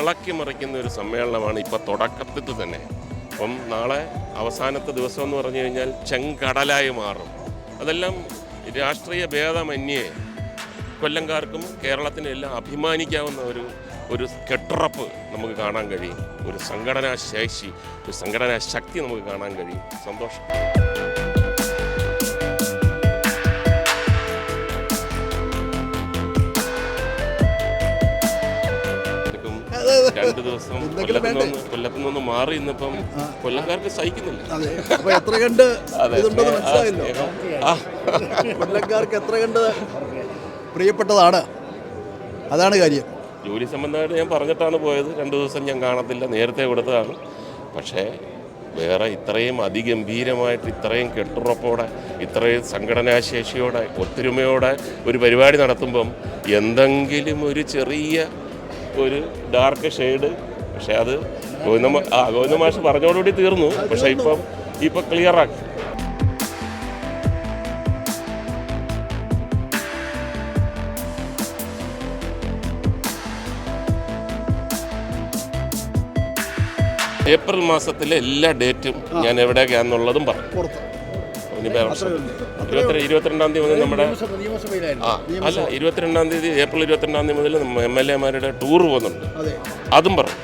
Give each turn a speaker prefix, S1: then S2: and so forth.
S1: ഇളക്കി മറിക്കുന്ന ഒരു സമ്മേളനമാണ് ഇപ്പോൾ തുടക്കത്തിൽ തന്നെ. അപ്പം നാളെ അവസാനത്തെ ദിവസം എന്ന് പറഞ്ഞു കഴിഞ്ഞാൽ ചെങ്കടലായി മാറും. അതെല്ലാം രാഷ്ട്രീയ ഭേദമന്യേ കൊല്ലംകാർക്കും കേരളത്തിനും എല്ലാം അഭിമാനിക്കാവുന്ന ഒരു കെട്ടുറപ്പ് നമുക്ക് കാണാൻ കഴിയും. ഒരു സംഘടനാ ശേഷി, ഒരു സംഘടനാ ശക്തി നമുക്ക് കാണാൻ കഴിയും. സന്തോഷം. രണ്ടു ദിവസം കൊല്ലത്തു നിന്ന് മാറി ഇന്നിപ്പം കൊല്ലംകാർക്ക് സഹിക്കുന്നില്ല.
S2: കൊല്ലംകാർക്ക് എത്ര കണ്ട് പ്രിയപ്പെട്ടതാണ്, അതാണ് കാര്യം.
S1: ജോലി സംബന്ധമായിട്ട് ഞാൻ പറഞ്ഞിട്ടാണ് പോയത്. 2 ദിവസം ഞാൻ കാണത്തില്ല, നേരത്തെ കൊടുത്തതാണ്. പക്ഷേ വേറെ ഇത്രയും അതിഗംഭീരമായിട്ട് ഇത്രയും കെട്ടുറപ്പോടെ ഇത്രയും സംഘടനാശേഷിയോടെ ഒത്തൊരുമയോടെ ഒരു പരിപാടി നടത്തുമ്പം എന്തെങ്കിലും ഒരു ചെറിയ ഒരു ഡാർക്ക് ഷെയ്ഡ്, പക്ഷേ അത് ഗോവിന്ദ മാഷ് പറഞ്ഞോടുകൂടി തീർന്നു. പക്ഷേ ഇപ്പം ക്ലിയറാക്കി. ഏപ്രിൽ മാസത്തിലെ എല്ലാ ഡേറ്റും ഞാൻ എവിടെയൊക്കെയാണെന്നുള്ളതും പറഞ്ഞു. 22-ാം തീയതി മുതൽ നമ്മുടെ അല്ല 22-ാം തീയതി ഏപ്രിൽ 22-ാം തീയതി മുതൽ MLA-മാരുടെ ടൂർ പോകുന്നുണ്ട്. അതും പറഞ്ഞു.